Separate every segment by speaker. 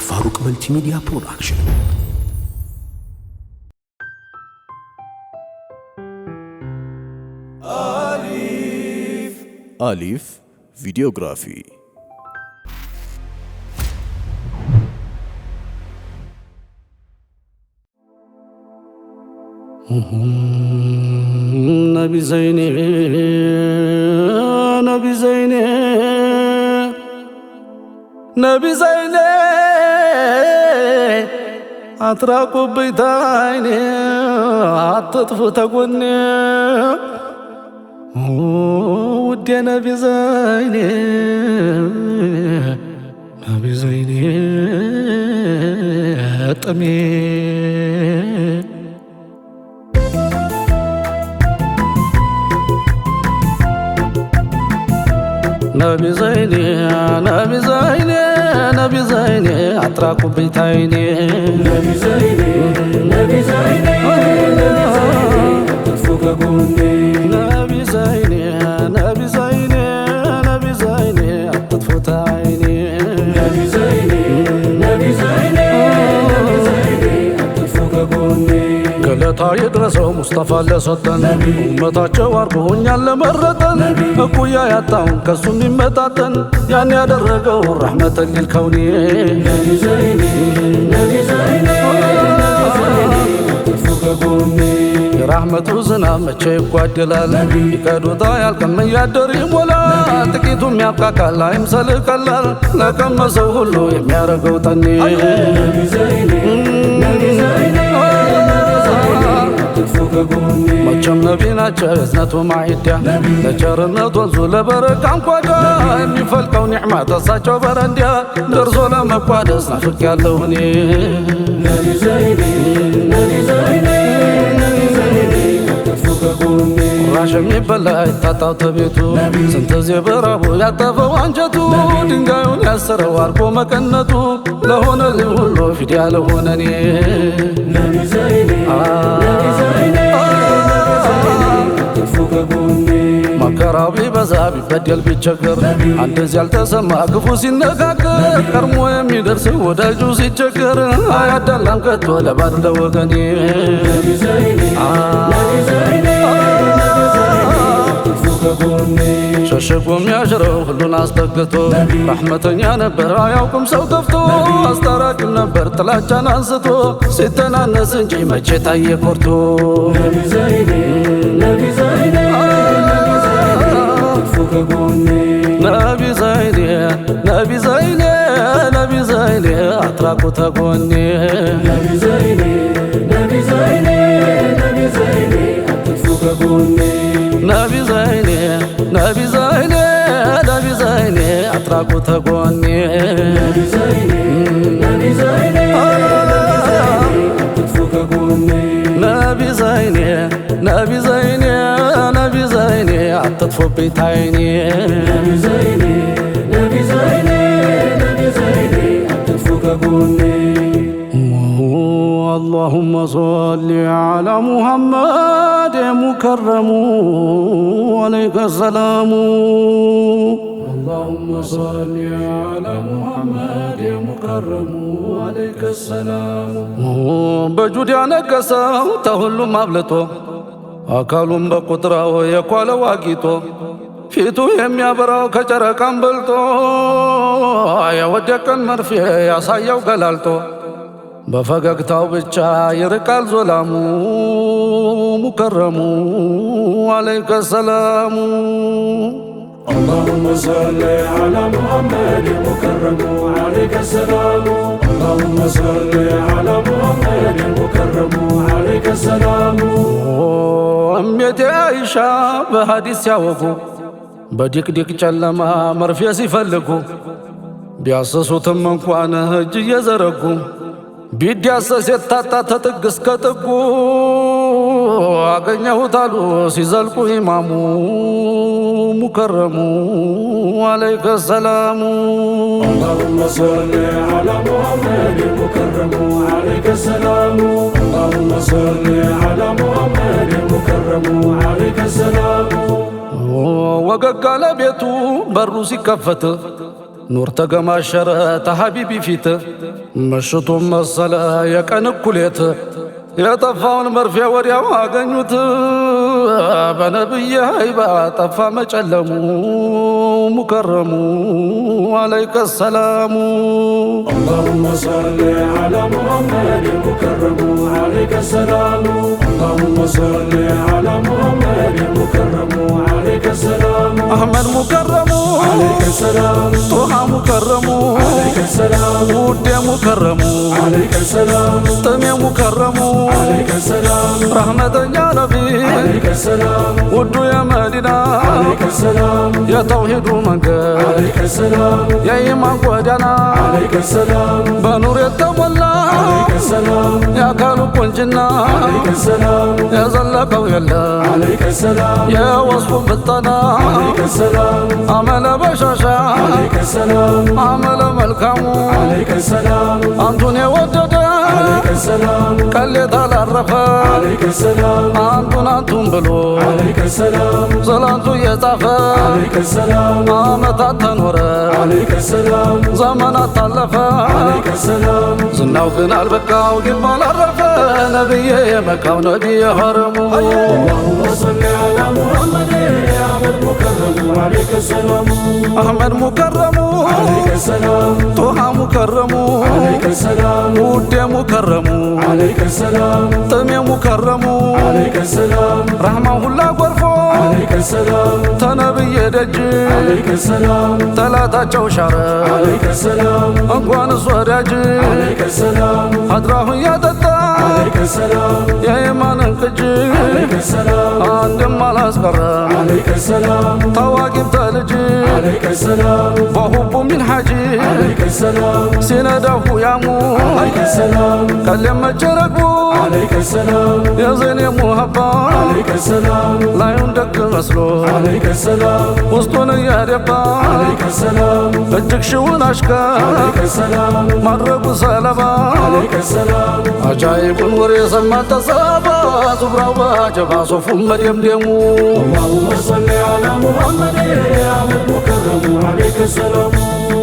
Speaker 1: الفاروق ملتي ميديا برودكشن.
Speaker 2: آليف فيديوغرافي.
Speaker 3: نبي زيني نبي زيني نبي زيني أتراكوا بيتايني عططفو تقوني ودي نبي زيني نبي زيني طمي نبي زيني نبي زيني نبي زيني أتراكوا بيتايني
Speaker 4: نبي زيني نبي زيني نبي زيني تطفوك قوني
Speaker 3: نبي زيني نبي زيني نبي زيني تطفوك عيني
Speaker 4: نبي زيني نبي زيني نبي زيني تطفوك قوني
Speaker 3: قلتا يدرسو مصطفى لسطن أمتاچو አርጎኛል ለመረጠን እኩያ ያጣውን ከሱ የሚመጣጠን ያን ያደረገው ረሕመተን ሊልከውኒ
Speaker 4: نبي زيني نبي زيني نبي زيني تطفوك قوني
Speaker 3: የራህመቱ ዝናብ መቼ ይጓደላል ይቀዱታ ያልቀን ያደር ይሞላል ጥቂቱም ያብቃቃል አይምሰል ቀላል ለቀመሰው ሁሉ የሚያረገው ጠኔ
Speaker 4: نبي زيني نبي زيني تطفوك قوني
Speaker 3: መቼም ነቢ ናቸው እዝነቱ ማዒድያ ለቸርነት ወንዙ ለበረካም ኳዳ የሚፈልቀው ኒዕማ ተሳቸው በረንዲያ ደርሶ ለመቋደስ ናፍቅ ያለሁ እኔ
Speaker 4: نبي زيني نبي زيني نبي زيني تطفوك قوني
Speaker 3: ራሽ የሚበላ ይታጣው ተቤቱ ስንት ዜ በራቡ ያጠፈው አንጀቱ ድንጋዩን ያሰረው አርጎ መቀነቱ ለሆነልኝ ሁሉ ፊድያ ለሆነኔ
Speaker 4: نبي زيني نبي زيني تطفوك قوني
Speaker 3: መከራው ቢበዛ ቢበደል ቢቸገር አንደዚህ ያልተሰማ ክፉ ሲነጋገር ቀድሞ የሚደርስ ወዳጁ ሲቸገር አያዳላም ከቶ ለባድ ለወገኔ
Speaker 4: نبي زيني نبي زيني نبي زيني تطفوك قوني
Speaker 3: ሸሽጎ የሚያሽረው ሁሉን አስጠግቶ ረሕመተኛ ነበር አያውቅም ሰው ጠፍቶ አስታራቂም ነበር ጥላቻን አንስቶ ሲተናነስ እንጂ መቼ ታየ ኮርቶ
Speaker 4: نبي زيني نبي زيني نبي زيني تطفوك قوني
Speaker 3: ነቢ ዘይኔ ነቢ ዘይኔ ነቢ ዘይኔ አትራቁ ተጎኔ
Speaker 4: نبي زيني نبي زيني نبي زيني تطفوك قوني
Speaker 3: ነቢ ዘይኔ ነቢ ዘይኔ ነቢ ዘይኔ አትራቁ ተጎኔ
Speaker 4: نبي زيني نبي زيني تطفوك قوني
Speaker 3: ነቢ ዘይኔ ነቢ ዘይኔ ነቢ ዘይኔ አትጥፎ ቤታይኔ
Speaker 4: نبي زيني نبي زيني نبي زيني تطفوك قوني
Speaker 3: اللهم صل على محمد مكرم عليك السلام
Speaker 4: اللهم صل على محمد مكرم عليك السلام
Speaker 3: በጁድ ያነገሰው ተሁሉም አብልጦ አካሉም በቁጥራው የኳለው አጊጦ ፊቱ የሚያበራው ከጨረቃም በልጦ የወደቀን መርፌ ያሳየው ገላልጦ በፈገግታው ብቻ ይርቃል ዞላሙ ሙከረሙ አለይከ ሰላሙ
Speaker 4: اللهم صل على محمد مكرم عليك السلام اللهم صل على محمد مكرم عليك السلام
Speaker 3: እሜቴ አይሻ በሐዲስ ሲያወጉ በድቅድቅ ጨለማ መርፌ ሲፈልጉ ቢያሰሱትም እንኳን እጅ እየዘረጉ ቢዳሰስ የታጣ ተጥግ እስከ ጥጉ አገኘሁት አሉ ሲዘልቁ ኢማሙ ሙከረሙ አለይከ ሰላሙ
Speaker 4: اللهم صل على محمد مكرم عليك السلام اللهم صل على محمد مكرم عليك السلام
Speaker 3: ወገግ አለ ቤቱ በሩ ሲከፈት ኑር ተገማሸረ ተሐቢቢ ፊት ምሽቱም መሰለ የቀን እኩሌት የጠፋውን መርፌ ወዲያው አገኙት በነብይ ሀይባ ጠፋ መጨለሙ ሙከረሙ አለይከ ሰላሙ
Speaker 4: اللهم صل على محمد المكرم عليك السلام اللهم صل على محمد المكرم عليك السلام
Speaker 3: أحمد مكرم
Speaker 4: عليك السلام
Speaker 3: طه مكرم
Speaker 4: عليك السلام
Speaker 3: ود مكرم
Speaker 4: عليك السلام
Speaker 3: طمي مكرم
Speaker 4: عليك السلام
Speaker 3: رحمة يا نبي
Speaker 4: عليك السلام
Speaker 3: ود يا مدينة
Speaker 4: عليك السلام
Speaker 3: يا توحيد منقر
Speaker 4: عليك السلام
Speaker 3: يا إيمان قدنا
Speaker 4: عليك السلام
Speaker 3: بنور يتولى
Speaker 4: عليك السلام
Speaker 3: يا كانوا كنجنا
Speaker 4: عليك السلام
Speaker 3: يا زلقوا يلا
Speaker 4: عليك السلام
Speaker 3: يا وصف بالطنا
Speaker 4: عليك السلام
Speaker 3: عمل بشاشا
Speaker 4: عليك السلام
Speaker 3: عمل ملكامو
Speaker 4: عليك السلام
Speaker 3: أنتوني ودد
Speaker 4: عليك السلام
Speaker 3: قلت على الرفا
Speaker 4: عليك السلام
Speaker 3: أنتم بلو
Speaker 4: عليك السلام
Speaker 3: صلاتو يطافا
Speaker 4: عليك السلام
Speaker 3: آمتات تنورا
Speaker 4: عليك السلام
Speaker 3: زمانات تلفا
Speaker 4: عليك السلام
Speaker 3: زناو كنا البكاو قبال الرفا نبي مكاو نبي حرمو
Speaker 4: اللهم صل على محمد يا أحمد مكرم عليك السلام
Speaker 3: أحمد مكرم
Speaker 4: عليك السلام
Speaker 3: طه مكرم
Speaker 4: عليك السلام
Speaker 3: ود مكرم
Speaker 4: عليك السلام
Speaker 3: طمي مكرم
Speaker 4: عليك السلام
Speaker 3: رحمه الله غرفو
Speaker 4: عليك السلام
Speaker 3: تنبي دج
Speaker 4: عليك السلام
Speaker 3: تلاتاچو شار
Speaker 4: عليك السلام
Speaker 3: እንኳን ወዳጅ
Speaker 4: عليك السلام
Speaker 3: አድራሁ ያጠጣ
Speaker 4: عليك السلام
Speaker 3: የኢማንን ቅጅ
Speaker 4: عليك السلام
Speaker 3: አንድም አላስቀረ
Speaker 4: عليك السلام
Speaker 3: ታዋቂም ተልጅ
Speaker 4: عليك السلام
Speaker 3: በሁቡ ሚን ሐጂ
Speaker 4: عليك السلام
Speaker 3: ሲነዳሁ ያሙ
Speaker 4: عليك السلام
Speaker 3: ቀለም መጨረቁ
Speaker 4: عليك السلام
Speaker 3: የዘኔ ሙሀባ
Speaker 4: عليك السلام
Speaker 3: ላዩን ደግ መስሎ
Speaker 4: عليك السلام
Speaker 3: ውስጡን እያደባ
Speaker 4: عليك السلام
Speaker 3: እጅግ ሽውን አሽከር
Speaker 4: عليك السلام
Speaker 3: ማድረጉ ሰለባ
Speaker 4: عليك السلام
Speaker 3: አጃይቡን ወሬ ሰማ ተሰባ ዙብራው ባጀባ ሶፉም መደምደሙ
Speaker 4: اللهم صل على محمد يا أحمد مكرم عليك السلام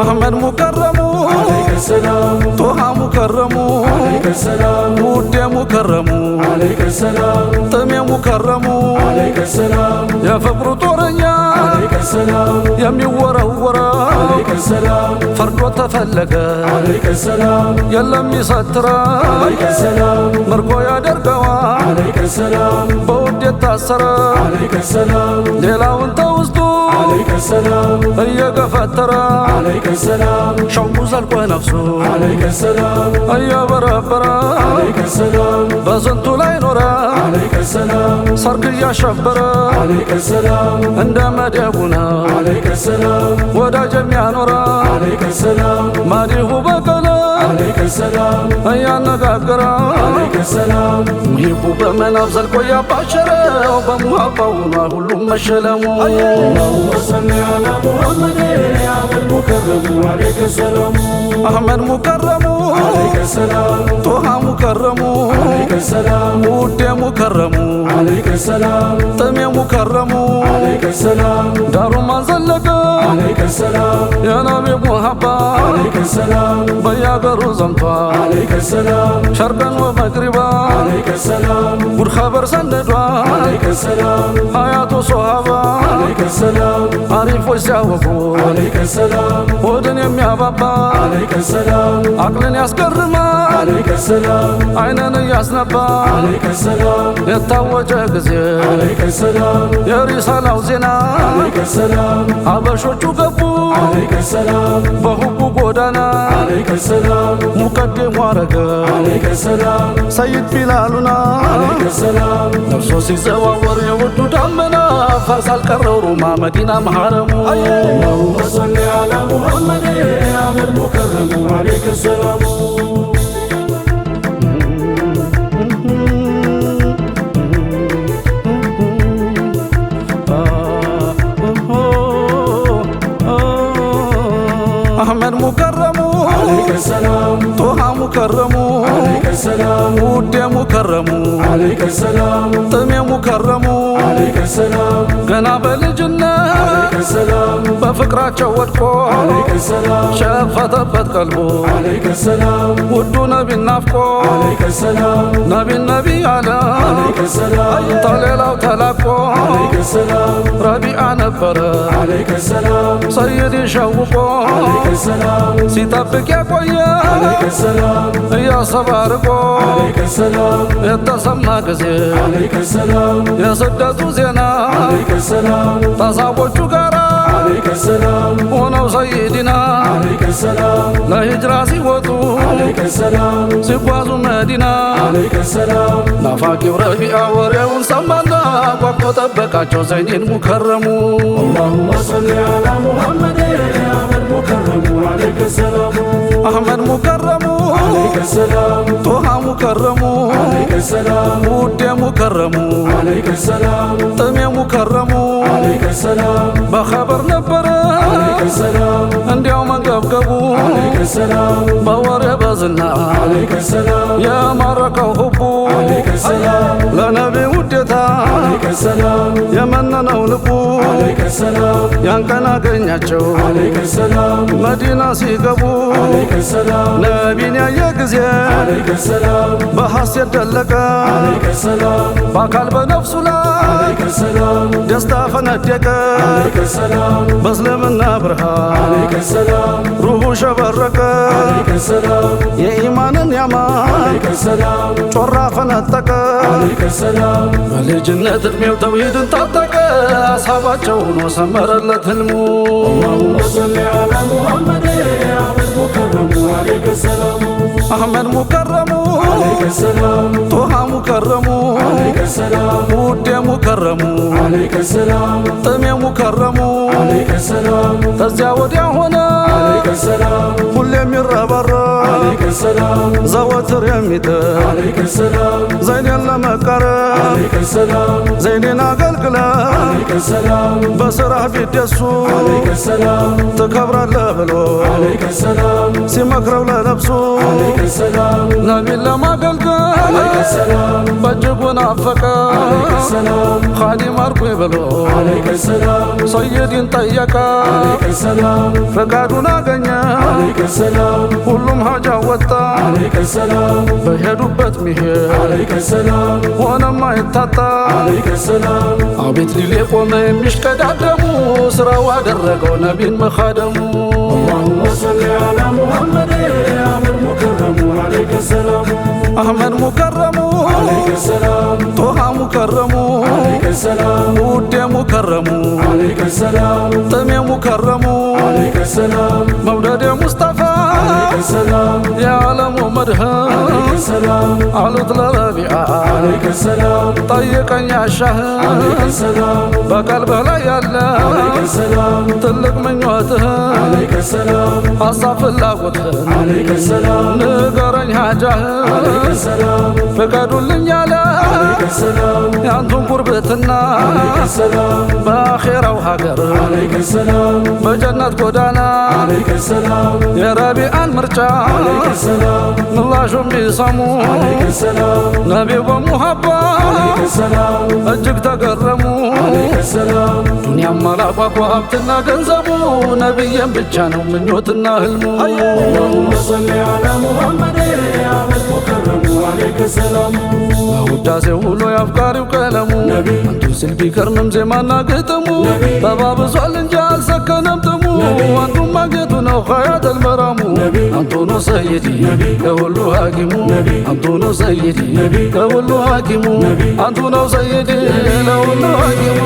Speaker 3: أحمد مكرم
Speaker 4: عليك السلام
Speaker 3: طه مكرم
Speaker 4: عليك السلام
Speaker 3: ود مكرم
Speaker 4: عليك السلام
Speaker 3: طمي مكرم
Speaker 4: عليك السلام
Speaker 3: يا فبر طورنيا
Speaker 4: عليك السلام
Speaker 3: የሚወረወረ
Speaker 4: عليك السلام
Speaker 3: ፈርዶ ተፈለገ
Speaker 4: عليك السلام
Speaker 3: የለም ይሰትረ
Speaker 4: عليك السلام
Speaker 3: መርኮ ያደርገዋል
Speaker 4: عليك السلام
Speaker 3: በውድ የታሰረ
Speaker 4: عليك السلام
Speaker 3: ሌላውን ተውስጡ
Speaker 4: عليك السلام
Speaker 3: እየገፈተረ
Speaker 4: عليك السلام
Speaker 3: ሸውቁ ዘልቆ ነፍሱ
Speaker 4: عليك السلام
Speaker 3: እየበረበረ
Speaker 4: عليك السلام
Speaker 3: በስንቱ ላይ ኖረ
Speaker 4: عليك السلام
Speaker 3: ሰርግ እያሸበረ
Speaker 4: عليك السلام
Speaker 3: እንደ መደቡ ነው
Speaker 4: عليك السلام
Speaker 3: ወዳጅ የሚያኖረ
Speaker 4: عليك السلام
Speaker 3: ማዲሁ በቀለ
Speaker 4: عليك السلام
Speaker 3: እያነጋገረ
Speaker 4: عليك السلام
Speaker 3: ሙሂቡ በመናብ ዘልቆ ያባሸረው በሙሀባው ነው ሁሉም መሸለሙ
Speaker 4: اللهم صل على محمد يا أحمد مكرم عليك السلام
Speaker 3: أحمد مكرم
Speaker 4: عليك السلام
Speaker 3: طه مكرم
Speaker 4: عليك السلام
Speaker 3: ود مكرم
Speaker 4: عليك السلام
Speaker 3: طمي مكرم
Speaker 4: عليك السلام
Speaker 3: دار ما زلق
Speaker 4: عليك السلام
Speaker 3: يا نبي محبا
Speaker 4: عليك السلام
Speaker 3: በያገሩ ዘምቷል
Speaker 4: عليك السلام
Speaker 3: ሸርቀን ወመግሪባ
Speaker 4: عليك السلام
Speaker 3: ጉድ ኸበር ሰንደዷል
Speaker 4: عليك السلام
Speaker 3: ሀያቱ ሶሃባ
Speaker 4: عليك السلام
Speaker 3: አሪፎች ሲያወቁ
Speaker 4: عليك السلام
Speaker 3: ሆድን የሚያባባ
Speaker 4: عليك السلام
Speaker 3: አቅልን ያስገርማል
Speaker 4: عليك السلام
Speaker 3: አይንን እያስነባ
Speaker 4: عليك السلام
Speaker 3: የታወጀ ጊዜ
Speaker 4: عليك السلام
Speaker 3: የሪሳላው ዜና
Speaker 4: عليك السلام
Speaker 3: አበሾቹ ገቡ
Speaker 4: عليك السلام
Speaker 3: በሁቡ ጎዳና
Speaker 4: عليك السلام
Speaker 3: ሙቀደሙ አረገ
Speaker 4: عليك السلام
Speaker 3: ሰይድ ቢላሉና
Speaker 4: عليك السلام
Speaker 3: ነፍሶ ሲዘዋወር የውዱ ዳመና ፋርስ አልቀረው ሩማ መዲና መሐረሙ
Speaker 4: اللهم صل على محمد يا أحمد مكرم عليك السلام
Speaker 3: أحمد مكرم
Speaker 4: عليك السلام
Speaker 3: طه مكرم
Speaker 4: عليك السلام
Speaker 3: ود مكرم
Speaker 4: عليك السلام
Speaker 3: طمي مكرم
Speaker 4: عليك السلام
Speaker 3: ገና በልጅነት
Speaker 4: ሰላም
Speaker 3: በፍቅራቸው ወድቆ
Speaker 4: አለይከ ሰላም
Speaker 3: ሸፈተበት ቀልቡ
Speaker 4: አለይከ ሰላም
Speaker 3: ውዱ ነቢን ናፍቆ
Speaker 4: አለይከ ሰላም
Speaker 3: ነቢ አለ
Speaker 4: አለይከ ሰላም
Speaker 3: ተሌላው ተላቆ
Speaker 4: አለይከ ሰላም
Speaker 3: ረቢዓ ነበረ
Speaker 4: አለይከ ሰላም
Speaker 3: ሰይድ ሸውቆ
Speaker 4: አለይከ ሰላም
Speaker 3: ሲጠብቅ የቆየ
Speaker 4: አለይከ ሰላም
Speaker 3: እያሰበ አርቆ
Speaker 4: አለይከ ሰላም
Speaker 3: የተሰማ ጊዜ
Speaker 4: አለይከ ሰላም
Speaker 3: የስደቱ ዜና
Speaker 4: አለይከ ሰላም
Speaker 3: ታሳቦቹ ጋራ
Speaker 4: አለይከ ሰላም
Speaker 3: ሆነው ሰይድና
Speaker 4: አለይከ ሰላም
Speaker 3: ለሂጅራ ሲወጡ
Speaker 4: አለይከ ሰላም
Speaker 3: ሲጓዙ መዲና
Speaker 4: አለይከ ሰላም
Speaker 3: ናፋቂው ረቢዓ ወሬውን ሰማና ጓጉቶ ጠበቃቸው ዘይኒን ሙከረሙ
Speaker 4: اللهم صل على محمد أحمد مكرم عليك السلام
Speaker 3: አህመድ ሙከረሙ
Speaker 4: عليك السلام
Speaker 3: ጦሃ ሙከረሙ
Speaker 4: عليك السلام
Speaker 3: ውዴ ሙከረሙ
Speaker 4: عليك السلام
Speaker 3: ጥሜ ሙከረሙ
Speaker 4: عليك السلام
Speaker 3: በኸበር ነበረ
Speaker 4: عليك السلام
Speaker 3: እንዲያው መንገብገቡ
Speaker 4: عليك السلام
Speaker 3: በወሬ በዝና
Speaker 4: عليك السلام
Speaker 3: የማረከው ሁቡ
Speaker 4: عليك السلام
Speaker 3: ለነቢ ውዴታ
Speaker 4: عليك السلام
Speaker 3: የመነነው ልቡ
Speaker 4: عليك السلام
Speaker 3: ያን ቀን አገኛቸው
Speaker 4: عليك السلام
Speaker 3: መዲና ሲገቡ
Speaker 4: عليك السلام
Speaker 3: ነቢን ያየ ጊዜ
Speaker 4: عليك السلام
Speaker 3: በሐሴት ደለቀ
Speaker 4: عليك السلام
Speaker 3: በአካል በነፍሱ ላይ
Speaker 4: عليك السلام
Speaker 3: ደስታ ፈነደቀ
Speaker 4: عليك السلام
Speaker 3: በእስልምና ብርሃን
Speaker 4: عليك السلام
Speaker 3: ሩሁ ሸበረቀ
Speaker 4: عليك السلام
Speaker 3: የኢማንን ያማን
Speaker 4: عليك السلام
Speaker 3: ጮራ ፈነጠቀ
Speaker 4: عليك السلام
Speaker 3: በልጅነት ዕድሜው ተውሂድን ታጠቀ አሳባቸው ሆኖ ሰመረለት ህልሙ
Speaker 4: اللهم صل على محمد أحمد مكرم عليك السلام
Speaker 3: አህመድ ሙከረሙ
Speaker 4: عليك السلام
Speaker 3: ጦሃ ሙከረሙ
Speaker 4: عليك السلام
Speaker 3: ውዴ ሙከረሙ
Speaker 4: عليك السلام
Speaker 3: ጥሜ ሙከረሙ
Speaker 4: عليك السلام
Speaker 3: ከዚያ ወዲያ ሆነ
Speaker 4: عليك السلام
Speaker 3: ሁሌ የሚረበረብ
Speaker 4: عليك السلام
Speaker 3: ዘወትር የሚጥር
Speaker 4: عليك السلام
Speaker 3: ዘይኔን ለመቀረብ
Speaker 4: عليك السلام
Speaker 3: ዘይኔን አገልግለ
Speaker 4: عليك السلام
Speaker 3: በስራህ ቢደሱ
Speaker 4: عليك السلام
Speaker 3: ትከብራለህ ብሎ
Speaker 4: عليك السلام
Speaker 3: ሲመክረው ለነፍሱ
Speaker 4: عليك السلام
Speaker 3: ነቢን ለማገልገል
Speaker 4: عليك السلام
Speaker 3: በእጅጉ ናፈቀ
Speaker 4: عليك السلام
Speaker 3: ኻዲም አርጉኝ ብሎ
Speaker 4: عليك السلام
Speaker 3: ሰይድን ጠየቀ
Speaker 4: عليك السلام
Speaker 3: ፈቃዱን አገኘ
Speaker 4: عليك السلام
Speaker 3: ሁሉም ሀጃ ወጣ
Speaker 4: عليك السلام
Speaker 3: በሄዱበት ሚሄድ
Speaker 4: عليك السلام
Speaker 3: ሆነም አይታጣ
Speaker 4: عليك السلام
Speaker 3: አቤት ሊል የቆመ የሚሽቀዳደሙ ስራው አደረገው ነቢን መኻደሙ
Speaker 4: اللهم صل على محمد أحمد مكرم عليك السلام
Speaker 3: አህመድ ሙከረሙ
Speaker 4: عليك السلام
Speaker 3: ጦሃ ሙከረሙ
Speaker 4: عليك السلام
Speaker 3: ውዴ ሙከረሙ
Speaker 4: عليك السلام
Speaker 3: ጥሜ ሙከረሙ
Speaker 4: عليك السلام
Speaker 3: መውደዴ ሙስጠፋ
Speaker 4: عليك السلام
Speaker 3: የዓለሙ መድህን
Speaker 4: عليك السلام
Speaker 3: አሉት ለረቢዓ
Speaker 4: عليك السلام
Speaker 3: ጠይቀኝ አሻህን
Speaker 4: عليك السلام
Speaker 3: በቀልብህ ላይ ያለ
Speaker 4: عليك السلام
Speaker 3: ትልቅ ምኞትህን
Speaker 4: عليك السلام
Speaker 3: ሐሳብ ፍላጎትህን
Speaker 4: عليك السلام
Speaker 3: ንገረኝ ሀጃህን
Speaker 4: عليك السلام
Speaker 3: ፍቀዱልኝ አለ
Speaker 4: عليك السلام
Speaker 3: ያንቱን ጉርብትና
Speaker 4: عليك السلام
Speaker 3: በአኼራው ሀገር
Speaker 4: عليك السلام
Speaker 3: በጀነት ጎዳና
Speaker 4: عليك السلام
Speaker 3: የረቢዓን ምርጫ
Speaker 4: عليك السلام
Speaker 3: ምላሹን ቢሰሙ
Speaker 4: عليك السلام
Speaker 3: ነቢው በሙሀባ
Speaker 4: عليك السلام
Speaker 3: እጅግ ተገረሙ
Speaker 4: عليك السلام
Speaker 3: ዱንያም አላቋቋ ሀብትና ገንዘቡ ነቢይም ብቻ ነው ምኞትና ህልሙ
Speaker 4: اللهم صل على محمد أحمد مكرم عليك السلام
Speaker 3: በውዳሴ ውሎ የአፍቃሪው ቀለሙ
Speaker 4: ነቢ
Speaker 3: አንቱ ስል ቢከርምም ዜማና ግጥሙ
Speaker 4: ነቢ
Speaker 3: ተባብሷል እንጂ አልሰከነም ጥሙ
Speaker 4: ነቢ
Speaker 3: አንዱን ማግኘቱ ነው ኸያተል መራሙ
Speaker 4: ነቢ
Speaker 3: አንቱ ነው ሰይዲ
Speaker 4: ነቢ
Speaker 3: ከሁሉ ሐኪሙ
Speaker 4: ነቢ
Speaker 3: አንቱ ነው ሰይዲ
Speaker 4: ነቢ
Speaker 3: ከሁሉ ሐኪሙ
Speaker 4: ነቢ
Speaker 3: አንቱ ነው ሰይዲ ለሁሉ ሐኪሙ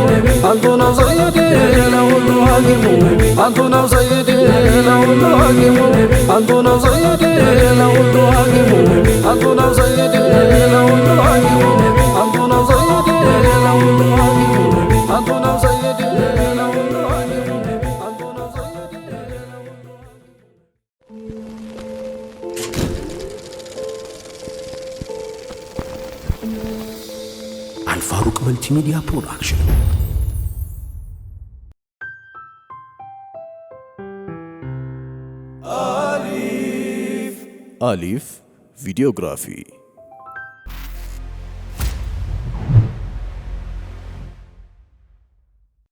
Speaker 3: አንቱ ነው ሰይዲ ለሁሉ ሐኪሙ አንቱ ነው ሰይዲ ለሁሉ ሐኪሙ አንቱ ነው ሰይዲ ለሁሉ ሐኪሙ አንቱ ነው ሰይዲ ለሁሉ ሐኪሙ አንቱ ነው ሰይዲ ለሁሉ ሐኪሙ አንቱ ነው ሰይዲ ለሁሉ ሐኪሙ አንቱ ነው ሰይዲ
Speaker 1: አልፋሩቅ መልቲሚዲያ ፕሮዳክሽን
Speaker 2: አሊፍ ቪዲዮግራፊ